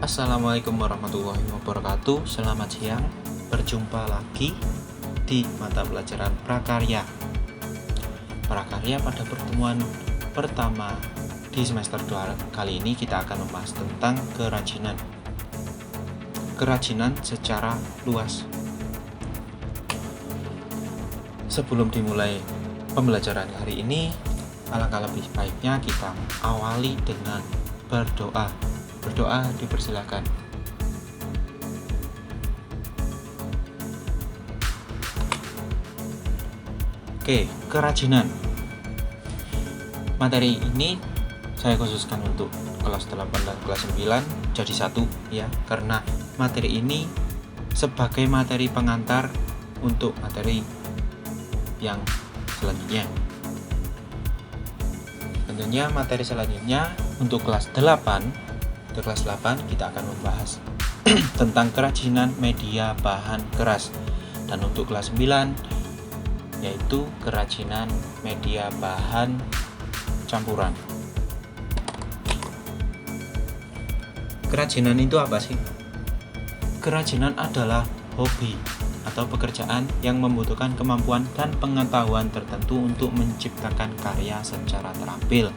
Assalamualaikum warahmatullahi wabarakatuh. Selamat siang. Berjumpa lagi di mata pelajaran prakarya. Prakarya pada pertemuan pertama di semester 2 kali ini kita akan membahas tentang kerajinan. Kerajinan secara luas. Sebelum dimulai pembelajaran hari ini, alangkah lebih baiknya kita awali dengan berdoa. Berdoa dipersilakan. Oke, kerajinan. Materi ini saya khususkan untuk kelas 8 dan kelas 9 jadi satu ya, karena materi ini sebagai materi pengantar untuk materi yang selanjutnya. Tentunya materi selanjutnya untuk kelas 8. Untuk kelas 8 kita akan membahas tentang kerajinan media bahan keras. Dan untuk kelas 9 yaitu kerajinan media bahan campuran. Kerajinan itu apa sih? Kerajinan adalah hobi atau pekerjaan yang membutuhkan kemampuan dan pengetahuan tertentu untuk menciptakan karya secara terampil.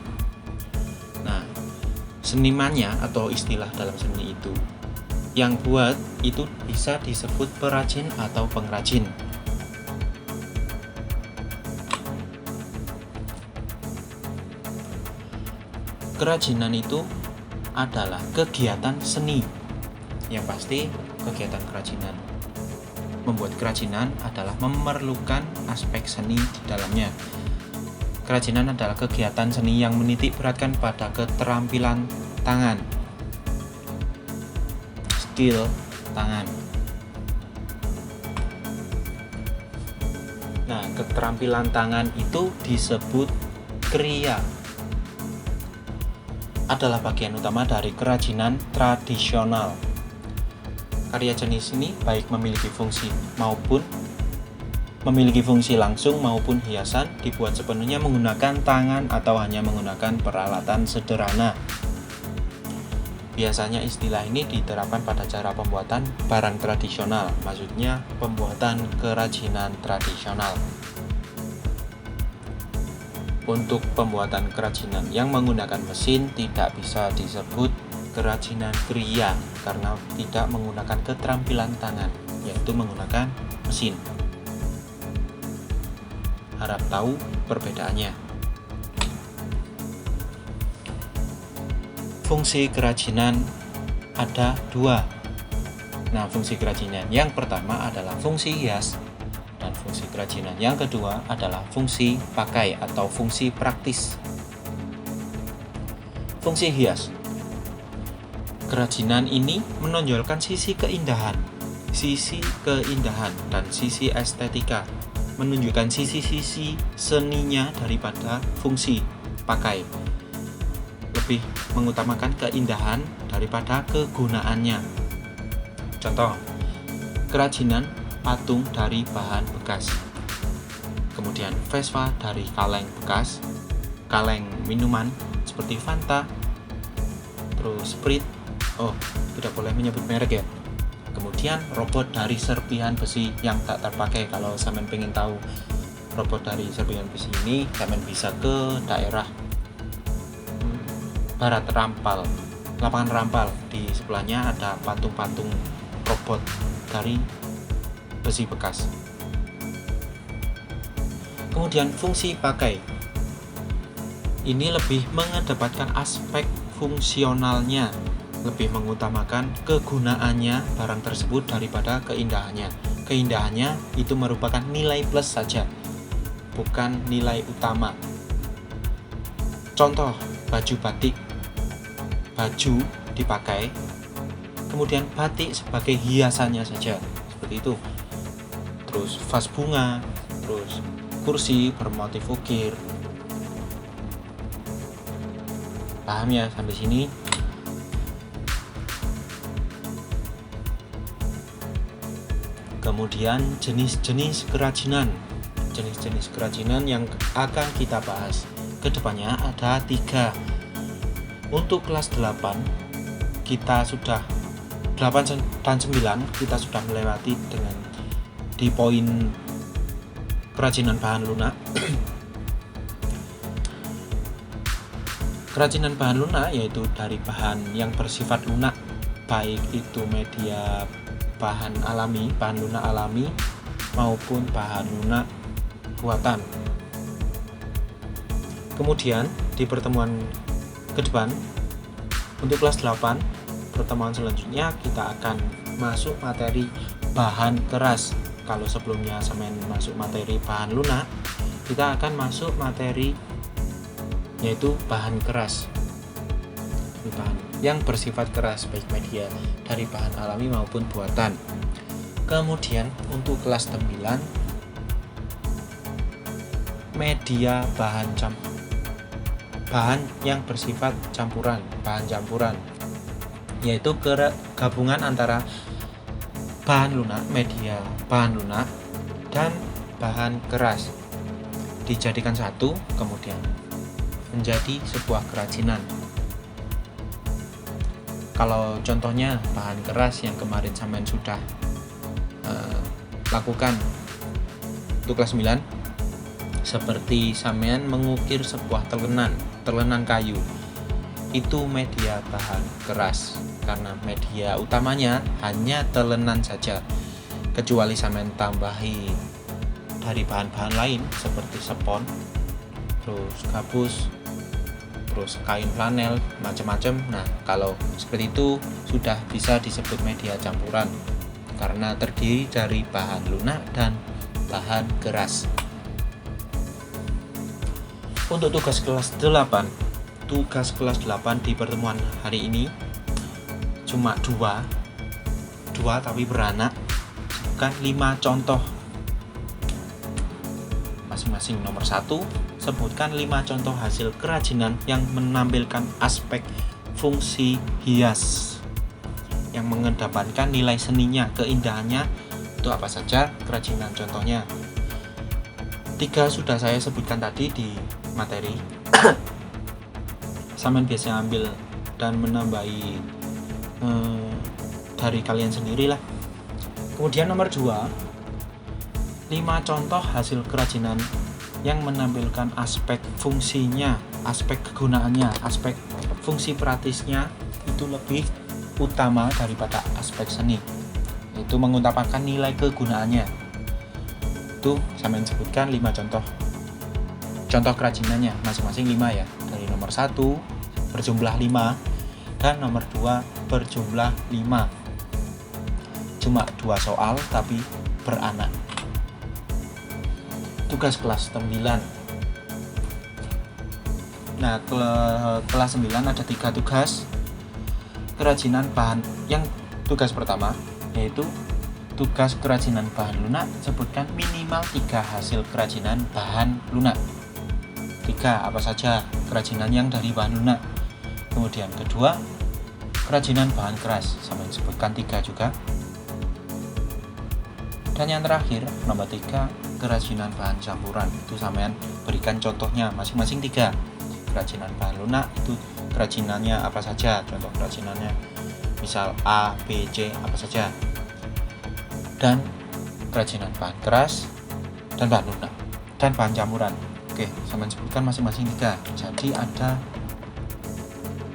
Nah, senimannya atau istilah dalam seni itu yang buat itu bisa disebut perajin atau pengrajin. Kerajinan itu adalah kegiatan seni. Yang pasti kegiatan kerajinan. Membuat kerajinan adalah memerlukan aspek seni di dalamnya. Kerajinan adalah kegiatan seni yang menitik beratkan pada keterampilan tangan, skill tangan. Nah, keterampilan tangan itu disebut kriya. Adalah bagian utama dari kerajinan tradisional. Karya jenis ini baik memiliki fungsi langsung maupun hiasan, dibuat sepenuhnya menggunakan tangan atau hanya menggunakan peralatan sederhana. Biasanya istilah ini diterapkan pada cara pembuatan barang tradisional, maksudnya pembuatan kerajinan tradisional. Untuk pembuatan kerajinan yang menggunakan mesin tidak bisa disebut kerajinan kriya karena tidak menggunakan keterampilan tangan, yaitu menggunakan mesin. Harap tahu perbedaannya. Fungsi kerajinan ada dua. Nah, fungsi kerajinan yang pertama adalah fungsi hias, dan fungsi kerajinan yang kedua adalah fungsi pakai atau fungsi praktis. Fungsi hias. Kerajinan ini menonjolkan sisi keindahan dan sisi estetika, menunjukkan sisi-sisi seninya daripada fungsi pakai. Lebih mengutamakan keindahan daripada kegunaannya. Contoh, kerajinan patung dari bahan bekas. Kemudian Vespa dari kaleng bekas, kaleng minuman seperti Fanta, terus Sprite. Oh, tidak boleh menyebut merek ya. Kemudian robot dari serpihan besi yang tak terpakai. Kalau sampean pengen tahu robot dari serpihan besi ini, sampean bisa ke daerah Barat Rampal, lapangan Rampal. Di sebelahnya ada patung-patung robot dari besi bekas. Kemudian fungsi pakai. Ini lebih mengedepankan aspek fungsionalnya, lebih mengutamakan kegunaannya barang tersebut daripada keindahannya. Keindahannya itu merupakan nilai plus saja, bukan nilai utama. Contoh, baju batik. Baju dipakai, kemudian batik sebagai hiasannya saja, seperti itu. Terus vas bunga, terus kursi bermotif ukir. Paham ya sampai sini? Kemudian jenis-jenis kerajinan. Jenis-jenis kerajinan yang akan kita bahas kedepannya ada 3. Untuk kelas 8 kita sudah 8 dan 9 kita sudah melewati dengan di poin kerajinan bahan lunak. Kerajinan bahan lunak yaitu dari bahan yang bersifat lunak, baik itu media bahan lunak alami maupun bahan lunak buatan. Kemudian di pertemuan ke depan untuk kelas 8, pertemuan selanjutnya kita akan masuk materi bahan keras. Kalau sebelumnya semen masuk materi bahan lunak, kita akan masuk materi yaitu bahan keras, bahan yang bersifat keras baik media dari bahan alami maupun buatan. Kemudian untuk kelas 9, media bahan yang bersifat bahan campuran, yaitu gabungan antara bahan lunak, media bahan lunak dan bahan keras dijadikan satu, kemudian menjadi sebuah kerajinan. Kalau contohnya bahan keras yang kemarin sampean sudah lakukan untuk kelas 9, seperti sampean mengukir sebuah telenan kayu, itu media bahan keras karena media utamanya hanya telenan saja, kecuali sampean tambahi dari bahan-bahan lain seperti spons, terus gabus, terus kain flanel, macam-macam. Nah, kalau seperti itu sudah bisa disebut media campuran karena terdiri dari bahan lunak dan bahan keras. Untuk tugas kelas 8 di pertemuan hari ini cuma dua tapi beranak, bukan 5 contoh. Masing-masing nomor 1, sebutkan 5 contoh hasil kerajinan yang menampilkan aspek fungsi hias yang mengedepankan nilai seninya, keindahannya. Itu apa saja kerajinan contohnya? 3 sudah saya sebutkan tadi di materi. Sampean biasa ambil dan menambahi dari kalian sendirilah. Kemudian nomor 2, 5 contoh hasil kerajinan yang menampilkan aspek fungsinya, aspek kegunaannya, aspek fungsi praktisnya itu lebih utama daripada aspek seni. Itu mengutamakan nilai kegunaannya. Itu sampean sebutkan 5 contoh kerajinannya, masing-masing 5 ya. Dari nomor 1 berjumlah 5 dan nomor 2 berjumlah 5. Cuma 2 soal tapi beranak. Tugas kelas 9. Nah, kelas 9 ada 3 tugas kerajinan bahan. Yang tugas pertama yaitu tugas kerajinan bahan lunak, sebutkan minimal 3 hasil kerajinan bahan lunak. 3 apa saja kerajinan yang dari bahan lunak. Kemudian kedua, kerajinan bahan keras, sampai sebutkan 3 juga. Dan yang terakhir, nomor 3, kerajinan bahan campuran. Itu sampean berikan contohnya masing-masing 3. Kerajinan bahan lunak itu kerajinannya apa saja, contoh kerajinannya misal A, B, C apa saja. Dan kerajinan bahan keras dan bahan lunak dan bahan campuran. Oke, sampean sebutkan masing-masing 3. Jadi ada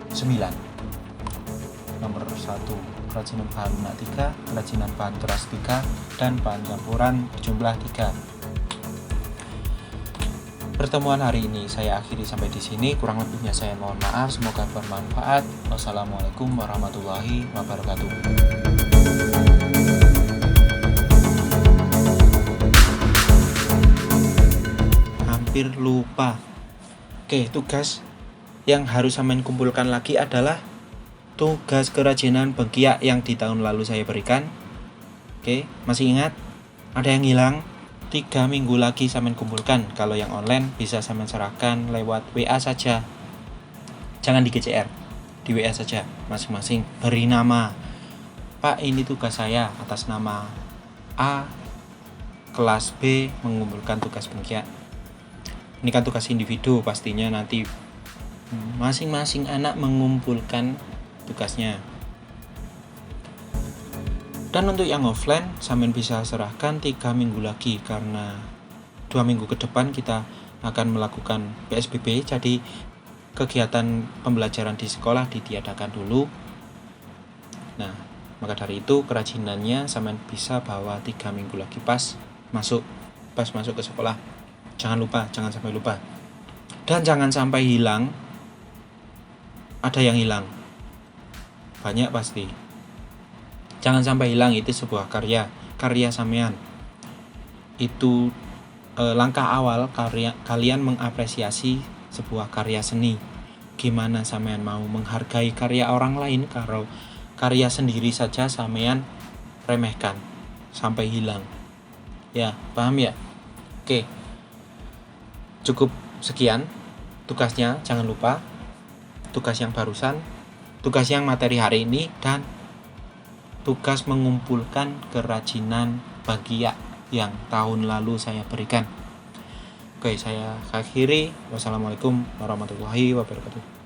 9. Nomor 1, kerajinan bahan lunak 3, kerajinan bahan keras 3, dan bahan campuran jumlah 3. Pertemuan hari ini saya akhiri sampai di sini. Kurang lebihnya saya mohon maaf. Semoga bermanfaat. Wassalamualaikum warahmatullahi wabarakatuh. Hampir lupa. Oke, tugas yang harus sampean kumpulkan lagi adalah tugas kerajinan bengkiak yang di tahun lalu saya berikan. Oke, masih ingat? Ada yang hilang? 3 minggu lagi sampean kumpulkan. Kalau yang online bisa sampean serahkan lewat WA saja. Jangan di GCR, di WA saja masing-masing. Beri nama. Pak, ini tugas saya atas nama A, kelas B mengumpulkan tugas bengkiak. Ini kan tugas individu, pastinya nanti masing-masing anak mengumpulkan tugasnya. Dan untuk yang offline, sampean bisa serahkan 3 minggu lagi, karena 2 minggu ke depan kita akan melakukan PSBB, jadi kegiatan pembelajaran di sekolah ditiadakan dulu. Nah, maka dari itu kerajinannya sampean bisa bawa 3 minggu lagi pas masuk ke sekolah. Jangan sampai lupa. Dan jangan sampai hilang. Ada yang hilang. Banyak pasti. Jangan sampai hilang, itu sebuah karya sampean. Itu langkah awal kalian mengapresiasi sebuah karya seni. Gimana sampean mau menghargai karya orang lain kalau karya sendiri saja sampean remehkan sampai hilang? Ya, paham ya? Oke. Cukup sekian tugasnya, jangan lupa. Tugas yang barusan, tugas yang materi hari ini, dan tugas mengumpulkan kerajinan bagia yang tahun lalu saya berikan. Oke, saya akhiri. Wassalamualaikum warahmatullahi wabarakatuh.